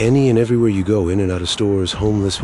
Any and everywhere you go, in and out of stores, homeless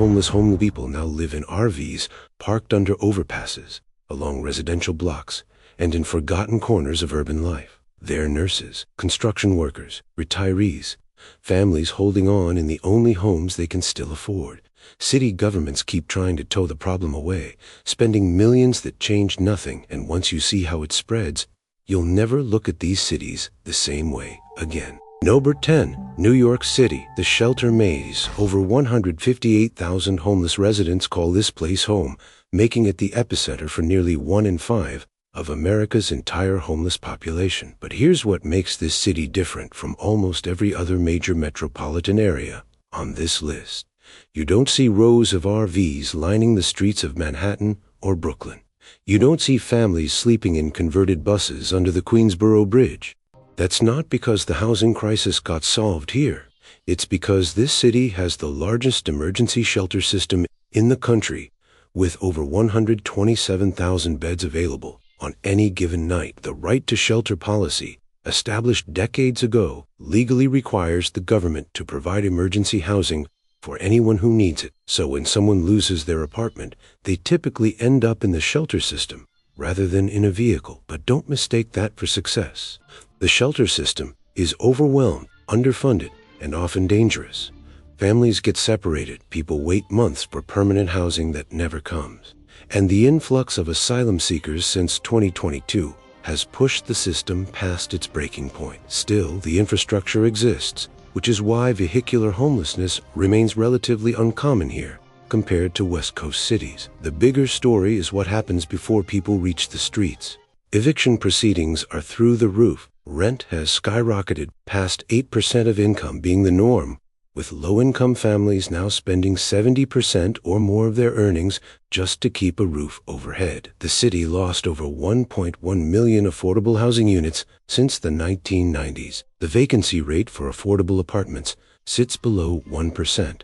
people now live in RVs parked under overpasses, along residential blocks, and in forgotten corners of urban life. They're nurses, construction workers, retirees, families holding on in the only homes they can still afford. City governments keep trying to tow the problem away, spending millions that change nothing, and once you see how it spreads, you'll never look at these cities the same way again. Number 10. New York City, the shelter maze. Over 158,000 homeless residents call this place home, making it the epicenter for nearly 1 in 5 of America's entire homeless population. But here's what makes this city different from almost every other major metropolitan area on this list. You don't see rows of RVs lining the streets of Manhattan or Brooklyn. You don't see families sleeping in converted buses under the Queensboro Bridge. That's not because the housing crisis got solved here. It's because this city has the largest emergency shelter system in the country, with over 127,000 beds available on any given night. The right to shelter policy, established decades ago, legally requires the government to provide emergency housing for anyone who needs it. So when someone loses their apartment, they typically end up in the shelter system rather than in a vehicle. But don't mistake that for success. The shelter system is overwhelmed, underfunded, and often dangerous. Families get separated, people wait months for permanent housing that never comes. And the influx of asylum seekers since 2022 has pushed the system past its breaking point. Still, the infrastructure exists, which is why vehicular homelessness remains relatively uncommon here compared to West Coast cities. The bigger story is what happens before people reach the streets. Eviction proceedings are through the roof. Rent has skyrocketed past 8% of income being the norm, with low-income families now spending 70% or more of their earnings just to keep a roof overhead. The city lost over 1.1 million affordable housing units since the 1990s. The vacancy rate for affordable apartments sits below 1%.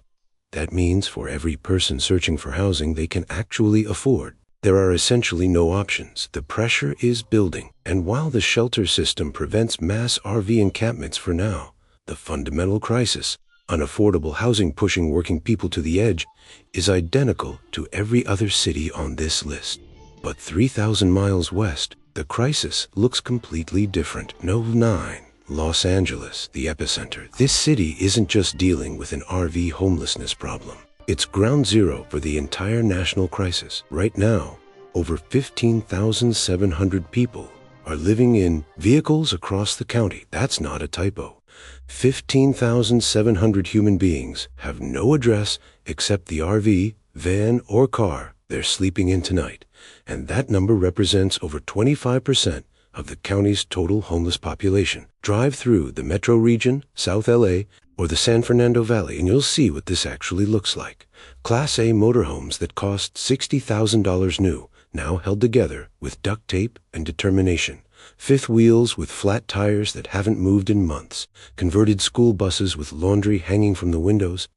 That means for every person searching for housing they can actually afford, there are essentially no options. The pressure is building, and while the shelter system prevents mass RV encampments for now, the fundamental crisis, unaffordable housing pushing working people to the edge, is identical to every other city on this list. But 3,000 miles west, the crisis looks completely different. No. 9. Los Angeles, the epicenter. This city isn't just dealing with an RV homelessness problem. It's ground zero for the entire national crisis. Right now, over 15,700 people are living in vehicles across the county. That's not a typo. 15,700 human beings have no address except the RV, van, or car they're sleeping in tonight. And that number represents over 25% of the county's total homeless population. Drive through the metro region, South LA, or the San Fernando Valley, and you'll see what this actually looks like. Class A motorhomes that cost $60,000 new, now held together with duct tape and determination. Fifth wheels with flat tires that haven't moved in months. Converted school buses with laundry hanging from the windows.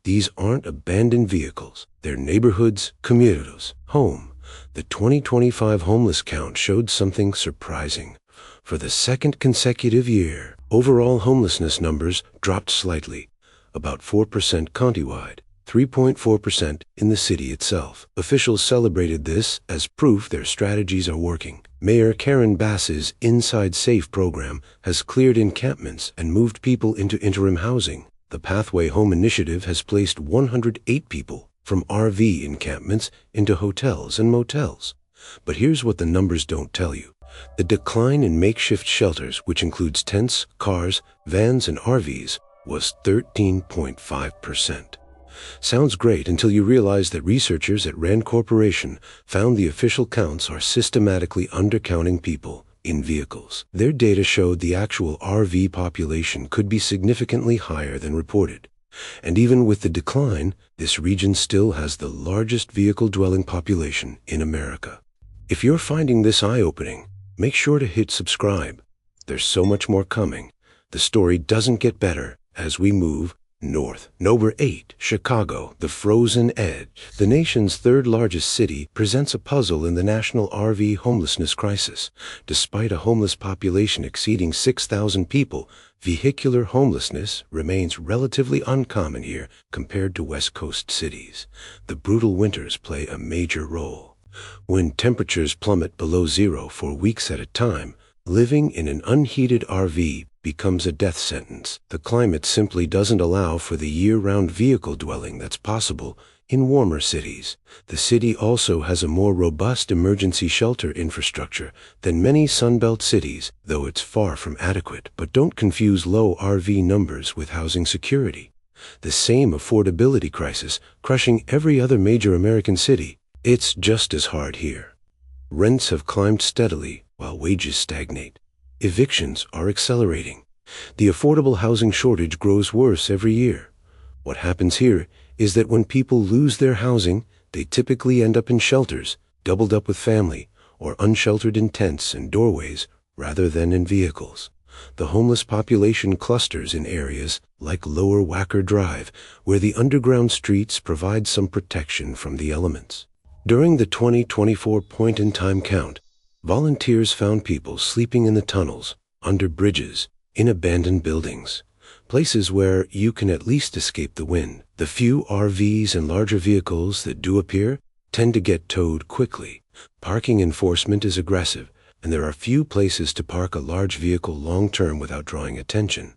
These aren't abandoned vehicles. They're neighborhoods, comuneros, home. The 2025 homeless count showed something surprising. For the second consecutive year, overall homelessness numbers dropped slightly, about 4% countywide, 3.4% in the city itself. Officials celebrated this as proof their strategies are working. Mayor Karen Bass's Inside Safe program has cleared encampments and moved people into interim housing. The Pathway Home Initiative has placed 108 people from RV encampments into hotels and motels. But here's what the numbers don't tell you. The decline in makeshift shelters, which includes tents, cars, vans, and RVs, was 13.5%. Sounds great until you realize that researchers at Rand Corporation found the official counts are systematically undercounting people in vehicles. Their data showed the actual RV population could be significantly higher than reported. And even with the decline, this region still has the largest vehicle-dwelling population in America. If you're finding this eye-opening, make sure to hit subscribe. There's so much more coming. The story doesn't get better as we move North. Number 8, Chicago, the frozen edge. The nation's third largest city presents a puzzle in the national RV homelessness crisis. Despite a homeless population exceeding 6,000 people, vehicular homelessness remains relatively uncommon here compared to West Coast cities. The brutal winters play a major role. When temperatures plummet below zero for weeks at a time, living in an unheated RV becomes a death sentence. The climate simply doesn't allow for the year-round vehicle dwelling that's possible in warmer cities. The city also has a more robust emergency shelter infrastructure than many Sunbelt cities, though it's far from adequate. But don't confuse low RV numbers with housing security. The same affordability crisis crushing every other major American city. It's just as hard here. Rents have climbed steadily while wages stagnate. Evictions are accelerating. The affordable housing shortage grows worse every year. What happens here is that when people lose their housing, they typically end up in shelters, doubled up with family, or unsheltered in tents and doorways rather than in vehicles. The homeless population clusters in areas like Lower Wacker Drive, where the underground streets provide some protection from the elements. During the 2024 point-in-time count, volunteers found people sleeping in the tunnels, under bridges, in abandoned buildings, places where you can at least escape the wind. The few RVs and larger vehicles that do appear tend to get towed quickly. Parking enforcement is aggressive, and there are few places to park a large vehicle long-term without drawing attention.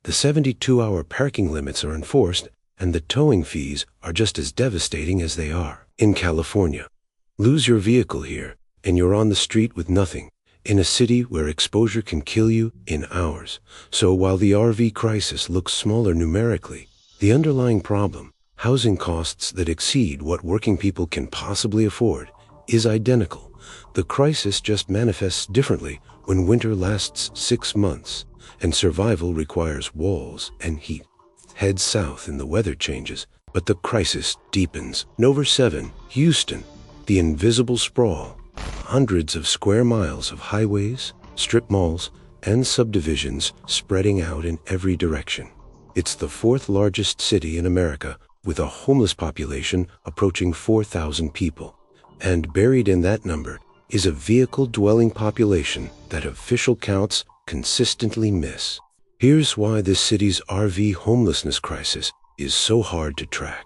The 72-hour parking limits are enforced, and the towing fees are just as devastating as they are in California. Lose your vehicle here, and you're on the street with nothing, in a city where exposure can kill you in hours. So while the RV crisis looks smaller numerically, the underlying problem, housing costs that exceed what working people can possibly afford, is identical. The crisis just manifests differently when winter lasts 6 months, and survival requires walls and heat. Head south and the weather changes, but the crisis deepens. Number 7, Houston, the invisible sprawl. Hundreds of square miles of highways, strip malls, and subdivisions spreading out in every direction. It's the 4th largest city in America, with a homeless population approaching 4,000 people. And buried in that number is a vehicle-dwelling population that official counts consistently miss. Here's why this city's RV homelessness crisis is so hard to track.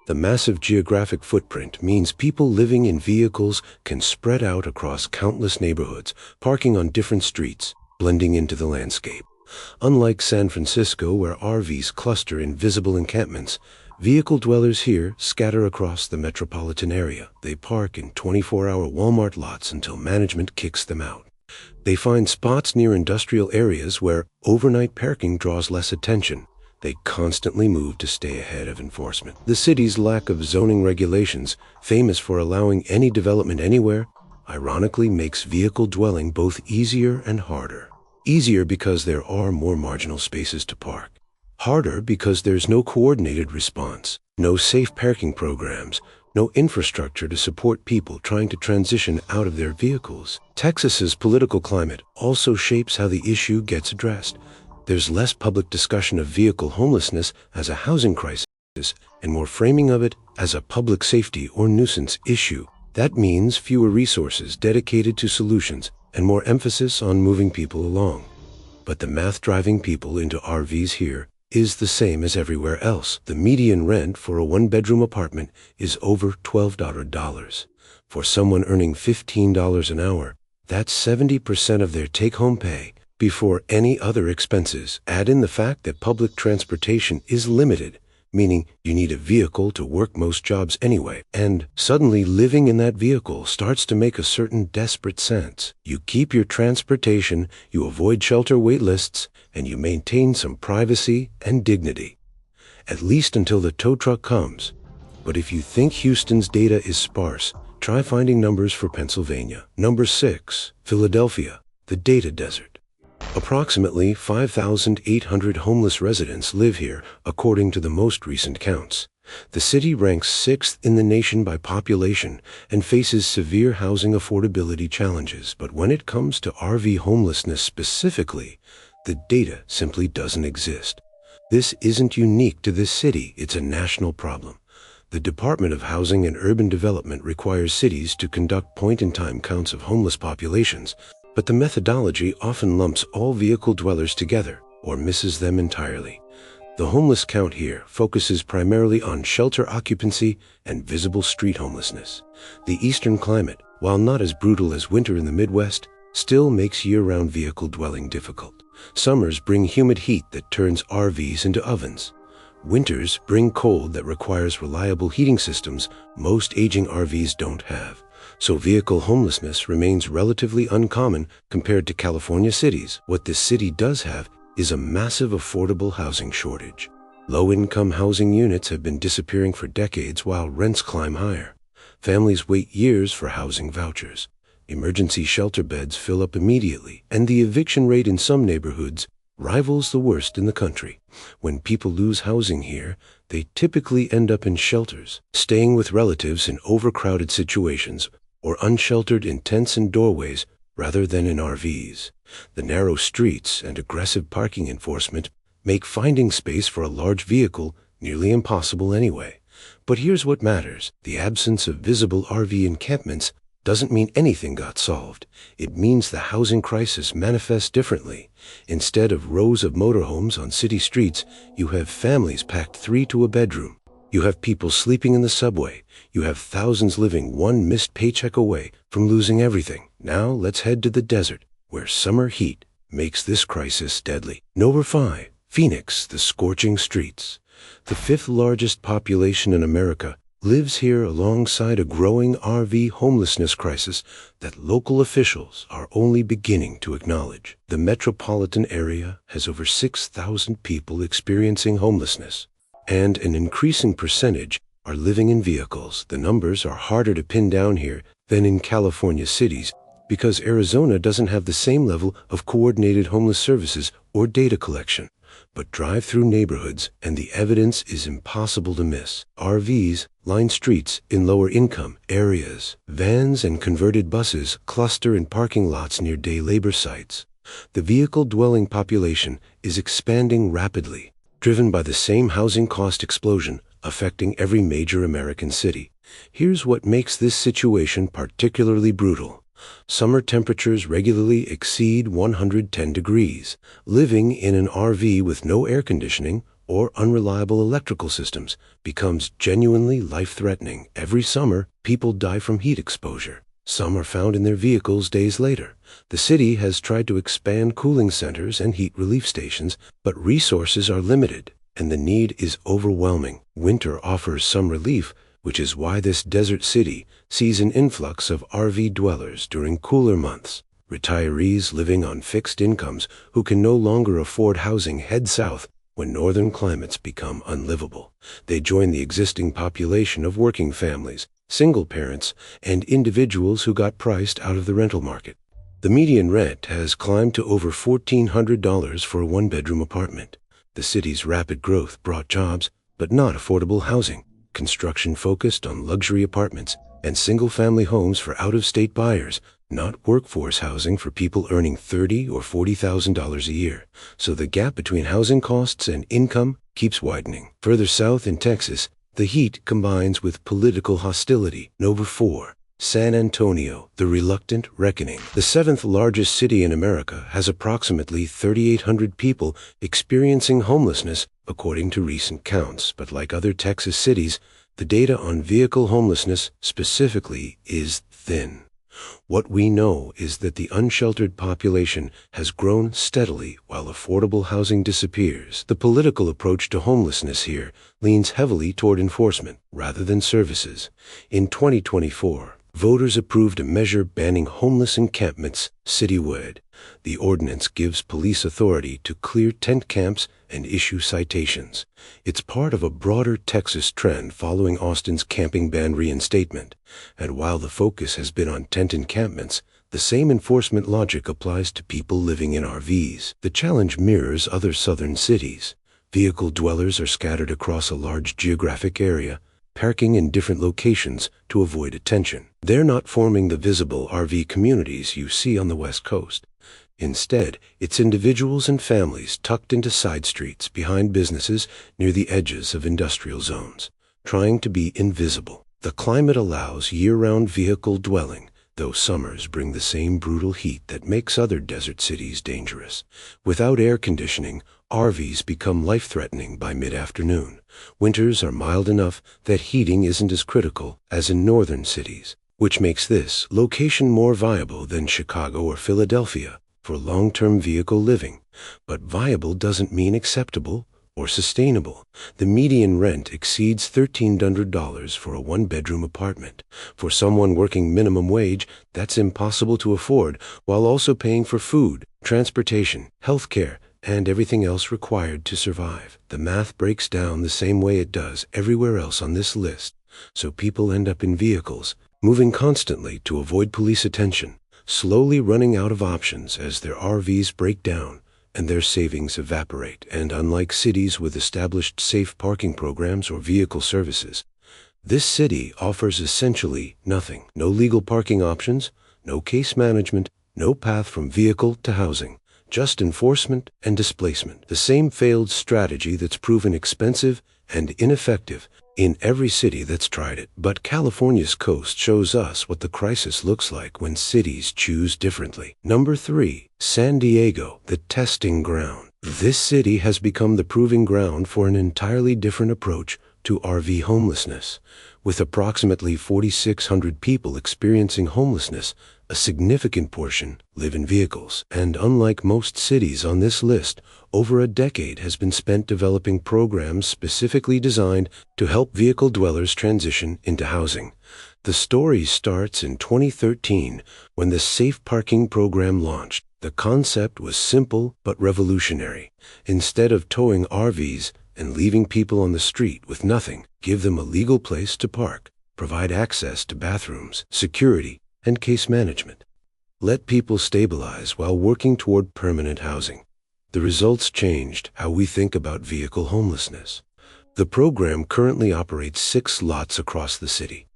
The massive geographic footprint means people living in vehicles can spread out across countless neighborhoods, parking on different streets, blending into the landscape. Unlike San Francisco, where RVs cluster in visible encampments, vehicle dwellers here scatter across the metropolitan area. They park in 24-hour Walmart lots until management kicks them out. They find spots near industrial areas where overnight parking draws less attention. They constantly move to stay ahead of enforcement. The city's lack of zoning regulations, famous for allowing any development anywhere, ironically makes vehicle dwelling both easier and harder. Easier because there are more marginal spaces to park. Harder because there's no coordinated response, no safe parking programs, no infrastructure to support people trying to transition out of their vehicles. Texas's political climate also shapes how the issue gets addressed. There's less public discussion of vehicle homelessness as a housing crisis and more framing of it as a public safety or nuisance issue. That means fewer resources dedicated to solutions and more emphasis on moving people along. But the math driving people into RVs here is the same as everywhere else. The median rent for a one-bedroom apartment is over $12. For someone earning $15 an hour, that's 70% of their take-home pay before any other expenses. Add in the fact that public transportation is limited, meaning you need a vehicle to work most jobs anyway, and suddenly living in that vehicle starts to make a certain desperate sense. You keep your transportation, you avoid shelter wait lists, and you maintain some privacy and dignity. At least until the tow truck comes. But if you think Houston's data is sparse, try finding numbers for Pennsylvania. Number 6, Philadelphia, the data desert. Approximately 5,800 homeless residents live here, according to the most recent counts. The city ranks 6th in the nation by population and faces severe housing affordability challenges. But when it comes to RV homelessness specifically, the data simply doesn't exist. This isn't unique to this city, it's a national problem. The Department of Housing and Urban Development requires cities to conduct point-in-time counts of homeless populations, but the methodology often lumps all vehicle dwellers together or misses them entirely. The homeless count here focuses primarily on shelter occupancy and visible street homelessness. The eastern climate, while not as brutal as winter in the Midwest, still makes year-round vehicle dwelling difficult. Summers bring humid heat that turns RVs into ovens. Winters bring cold that requires reliable heating systems most aging RVs don't have. So vehicle homelessness remains relatively uncommon compared to California cities. What this city does have is a massive affordable housing shortage. Low-income housing units have been disappearing for decades while rents climb higher. Families wait years for housing vouchers. Emergency shelter beds fill up immediately, and the eviction rate in some neighborhoods rivals the worst in the country. When people lose housing here, they typically end up in shelters, staying with relatives in overcrowded situations, or unsheltered in tents and doorways rather than in RVs. The narrow streets and aggressive parking enforcement make finding space for a large vehicle nearly impossible anyway. But here's what matters. The absence of visible RV encampments doesn't mean anything got solved. It means the housing crisis manifests differently. Instead of rows of motorhomes on city streets, you have families packed 3 to a bedroom. You have people sleeping in the subway. You have thousands living one missed paycheck away from losing everything. Now let's head to the desert, where summer heat makes this crisis deadly. Number 5. Phoenix, the scorching streets. The 5th largest population in America lives here alongside a growing RV homelessness crisis that local officials are only beginning to acknowledge. The metropolitan area has over 6,000 people experiencing homelessness, and an increasing percentage are living in vehicles. The numbers are harder to pin down here than in California cities because Arizona doesn't have the same level of coordinated homeless services or data collection. But drive through neighborhoods and the evidence is impossible to miss. RVs line streets in lower income areas. Vans and converted buses cluster in parking lots near day labor sites. The vehicle-dwelling population is expanding rapidly, driven by the same housing cost explosion affecting every major American city. Here's what makes this situation particularly brutal. Summer temperatures regularly exceed 110 degrees. Living in an RV with no air conditioning or unreliable electrical systems becomes genuinely life-threatening. Every summer, people die from heat exposure. Some are found in their vehicles days later. The city has tried to expand cooling centers and heat relief stations, but resources are limited, and the need is overwhelming. Winter offers some relief, which is why this desert city sees an influx of RV dwellers during cooler months. Retirees living on fixed incomes who can no longer afford housing head south when northern climates become unlivable. They join the existing population of working families, single parents, and individuals who got priced out of the rental market. The median rent has climbed to over $1,400 for a one-bedroom apartment. The city's rapid growth brought jobs, but not affordable housing. Construction focused on luxury apartments and single-family homes for out-of-state buyers, not workforce housing for people earning $30,000 or $40,000 a year. So the gap between housing costs and income keeps widening. Further south in Texas, the heat combines with political hostility. Number 4. San Antonio, the reluctant reckoning. The 7th largest city in America has approximately 3,800 people experiencing homelessness, according to recent counts. But like other Texas cities, the data on vehicle homelessness specifically is thin. What we know is that the unsheltered population has grown steadily while affordable housing disappears. The political approach to homelessness here leans heavily toward enforcement rather than services. In 2024, voters approved a measure banning homeless encampments citywide. The ordinance gives police authority to clear tent camps and issue citations. It's part of a broader Texas trend following Austin's camping ban reinstatement. And while the focus has been on tent encampments, the same enforcement logic applies to people living in RVs. The challenge mirrors other southern cities. Vehicle dwellers are scattered across a large geographic area, parking in different locations to avoid attention. They're not forming the visible RV communities you see on the West Coast. Instead, it's individuals and families tucked into side streets behind businesses near the edges of industrial zones, trying to be invisible. The climate allows year-round vehicle dwelling, though summers bring the same brutal heat that makes other desert cities dangerous. Without air conditioning, RVs become life-threatening by mid-afternoon. Winters are mild enough that heating isn't as critical as in northern cities, which makes this location more viable than Chicago or Philadelphia for long-term vehicle living. But viable doesn't mean acceptable or sustainable. The median rent exceeds $1,300 for a one-bedroom apartment. For someone working minimum wage, that's impossible to afford, while also paying for food, transportation, healthcare, and everything else required to survive. The math breaks down the same way it does everywhere else on this list, so people end up in vehicles, moving constantly to avoid police attention, slowly running out of options as their RVs break down and their savings evaporate. And unlike cities with established safe parking programs or vehicle services, this city offers essentially nothing. No legal parking options, no case management, no path from vehicle to housing, just enforcement and displacement. The same failed strategy that's proven expensive and ineffective in every city that's tried it. But California's coast shows us what the crisis looks like when cities choose differently. Number 3, San Diego, the testing ground. This city has become the proving ground for an entirely different approach to RV homelessness. With approximately 4,600 people experiencing homelessness, a significant portion live in vehicles. And unlike most cities on this list, over a decade has been spent developing programs specifically designed to help vehicle dwellers transition into housing. The story starts in 2013 when the Safe Parking program launched. The concept was simple but revolutionary. Instead of towing RVs and leaving people on the street with nothing, give them a legal place to park, provide access to bathrooms, security, and case management. Let people stabilize while working toward permanent housing. The results changed how we think about vehicle homelessness. The program currently operates 6 lots across the city.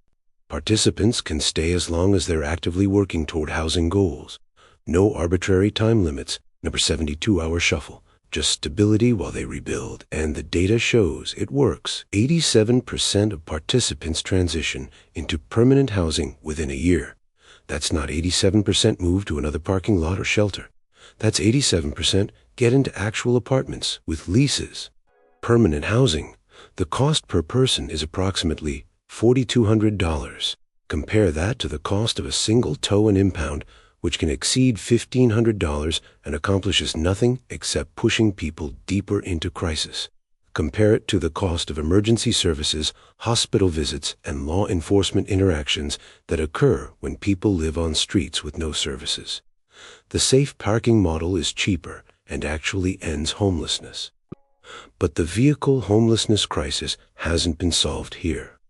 Participants can stay as long as they're actively working toward housing goals. No arbitrary time limits, number 72-hour shuffle, just stability while they rebuild. And the data shows it works. 87% of participants transition into permanent housing within a year. That's not 87% move to another parking lot or shelter. That's 87% get into actual apartments with leases. Permanent housing. The cost per person is approximately $4,200. Compare that to the cost of a single tow and impound, which can exceed $1,500 and accomplishes nothing except pushing people deeper into crisis. Compare it to the cost of emergency services, hospital visits, and law enforcement interactions that occur when people live on streets with no services. The safe parking model is cheaper and actually ends homelessness. But the vehicle homelessness crisis hasn't been solved here.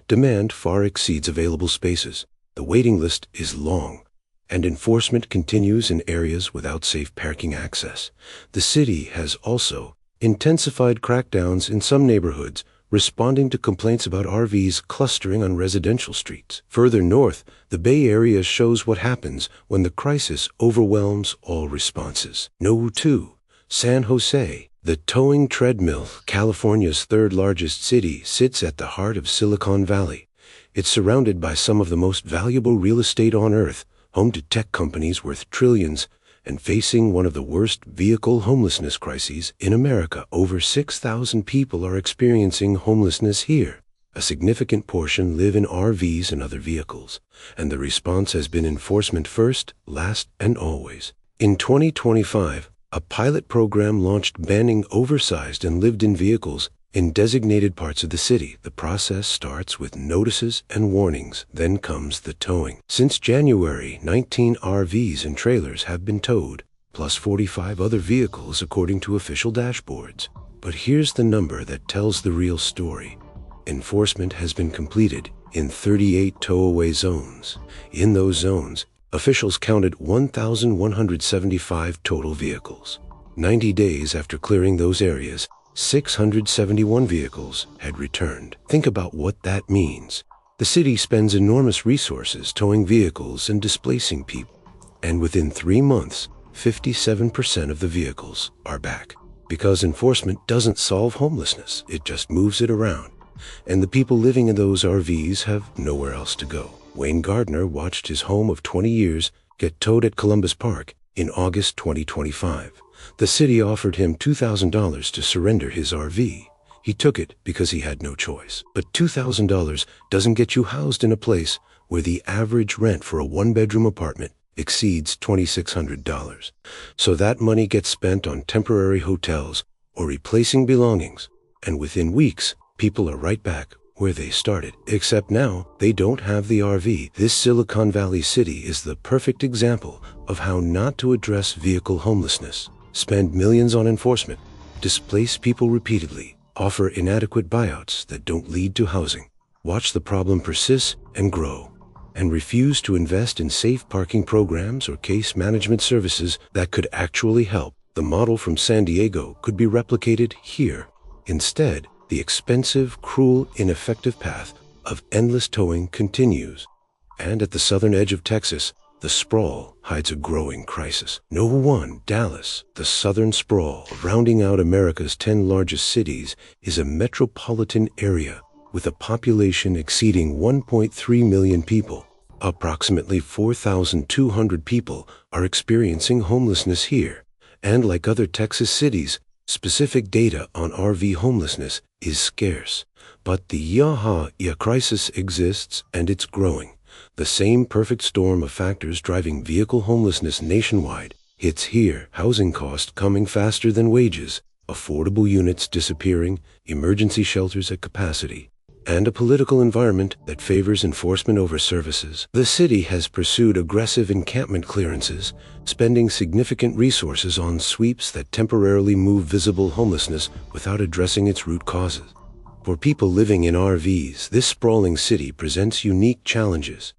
Demand far exceeds available spaces. The waiting list is long, and enforcement continues in areas without safe parking access. The city has also intensified crackdowns in some neighborhoods, responding to complaints about RVs clustering on residential streets. Further north, the Bay Area shows what happens when the crisis overwhelms all responses. No. 2. San Jose, the towing treadmill. California's third-largest city sits at the heart of Silicon Valley. It's surrounded by some of the most valuable real estate on Earth, home to tech companies worth trillions, and facing one of the worst vehicle homelessness crises in America. Over 6,000 people are experiencing homelessness here. A significant portion live in RVs and other vehicles, and the response has been enforcement first, last, and always. In 2025, a pilot program launched banning oversized and lived-in vehicles in designated parts of the city. The process starts with notices and warnings, then comes the towing. Since January, 19 RVs and trailers have been towed, plus 45 other vehicles according to official dashboards. But here's the number that tells the real story. Enforcement has been completed in 38 tow-away zones. In those zones, officials counted 1,175 total vehicles. 90 days after clearing those areas, 671 vehicles had returned. Think about what that means. The city spends enormous resources towing vehicles and displacing people. And within 3 months, 57% of the vehicles are back. Because enforcement doesn't solve homelessness, it just moves it around. And the people living in those RVs have nowhere else to go. Wayne Gardner watched his home of 20 years get towed at Columbus Park in August 2025. The city offered him $2,000 to surrender his RV. He took it because he had no choice. But $2,000 doesn't get you housed in a place where the average rent for a one-bedroom apartment exceeds $2,600. So that money gets spent on temporary hotels or replacing belongings. And within weeks, people are right back where they started. Except now, they don't have the RV. This Silicon Valley city is the perfect example of how not to address vehicle homelessness. Spend millions on enforcement, displace people repeatedly, offer inadequate buyouts that don't lead to housing, watch the problem persist and grow, and refuse to invest in safe parking programs or case management services that could actually help. The model from San Diego could be replicated here. Instead, the expensive, cruel, ineffective path of endless towing continues. And at the southern edge of Texas, the sprawl hides a growing crisis. No one, Dallas, the southern sprawl, rounding out America's 10 largest cities, is a metropolitan area with a population exceeding 1.3 million people. Approximately 4,200 people are experiencing homelessness here. And like other Texas cities, specific data on RV homelessness is scarce. But the Yaha crisis exists, and it's growing. The same perfect storm of factors driving vehicle homelessness nationwide hits here. Housing costs coming faster than wages, affordable units disappearing, emergency shelters at capacity, and a political environment that favors enforcement over services. The city has pursued aggressive encampment clearances, spending significant resources on sweeps that temporarily move visible homelessness without addressing its root causes. For people living in RVs, this sprawling city presents unique challenges.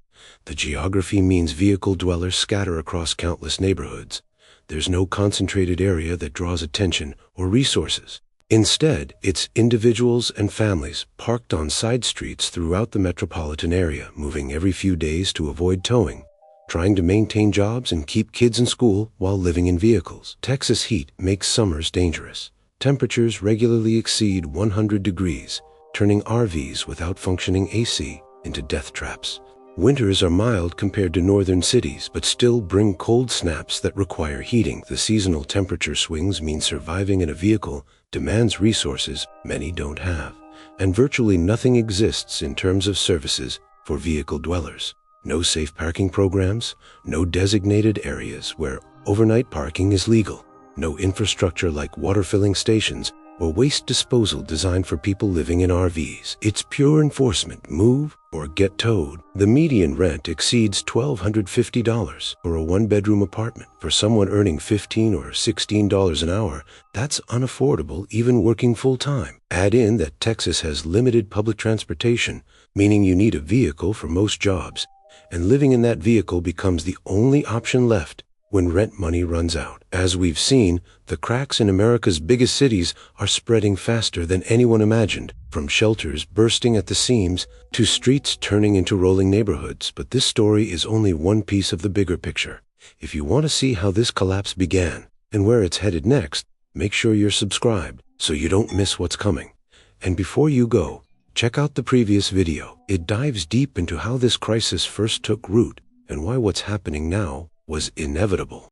The geography means vehicle dwellers scatter across countless neighborhoods. There's no concentrated area that draws attention or resources. Instead, it's individuals and families parked on side streets throughout the metropolitan area, moving every few days to avoid towing, trying to maintain jobs and keep kids in school while living in vehicles. Texas heat makes summers dangerous. Temperatures regularly exceed 100 degrees, turning RVs without functioning AC into death traps. Winters are mild compared to northern cities, but still bring cold snaps that require heating. The seasonal temperature swings mean surviving in a vehicle demands resources many don't have, and virtually nothing exists in terms of services for vehicle dwellers. No safe parking programs, no designated areas where overnight parking is legal, no infrastructure like water filling stations or waste disposal designed for people living in RVs. It's pure enforcement, move or get towed. The median rent exceeds $1,250 for a one-bedroom apartment. For someone earning $15 or $16 an hour, that's unaffordable even working full-time. Add in that Texas has limited public transportation, meaning you need a vehicle for most jobs, and living in that vehicle becomes the only option left when rent money runs out. As we've seen, the cracks in America's biggest cities are spreading faster than anyone imagined, from shelters bursting at the seams to streets turning into rolling neighborhoods. But this story is only one piece of the bigger picture. If you want to see how this collapse began and where it's headed next, make sure you're subscribed so you don't miss what's coming. And before you go, check out the previous video. It dives deep into how this crisis first took root and why what's happening now was inevitable.